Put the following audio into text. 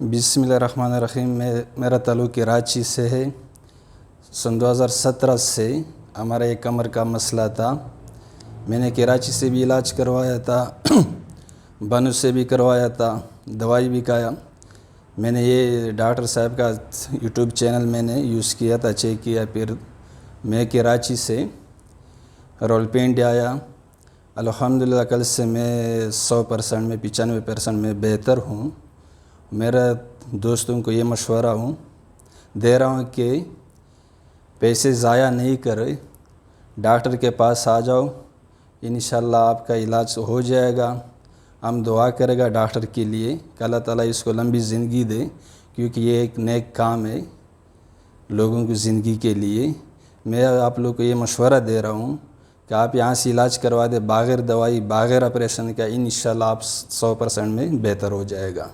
بسم اللہ الرحمن الرحیم. میرا تعلق کراچی سے ہے. سن 2017 سے ہمارا ایک کمر کا مسئلہ تھا. میں نے کراچی سے بھی علاج کروایا تھا، بنو سے بھی کروایا تھا، دوائی بھی کھایا. میں نے یہ ڈاکٹر صاحب کا یوٹیوب چینل میں نے یوز کیا تھا، چیک کیا. پھر میں کراچی سے رولپنڈی آیا. الحمدللہ کل سے میں 100% میں 95% میں بہتر ہوں. میرا دوستوں کو یہ مشورہ دے رہا ہوں کہ پیسے ضائع نہیں کرے، ڈاکٹر کے پاس آ جاؤ، انشاءاللہ آپ کا علاج ہو جائے گا. ہم دعا کرے گا ڈاکٹر کے لیے کہ اللہ تعالیٰ اس کو لمبی زندگی دے، کیونکہ یہ ایک نیک کام ہے لوگوں کی زندگی کے لیے. میں آپ لوگ کو یہ مشورہ دے رہا ہوں کہ آپ یہاں سے علاج کروا دیں بغیر دوائی بغیر آپریشن کا، انشاءاللہ آپ 100% میں بہتر ہو جائے گا.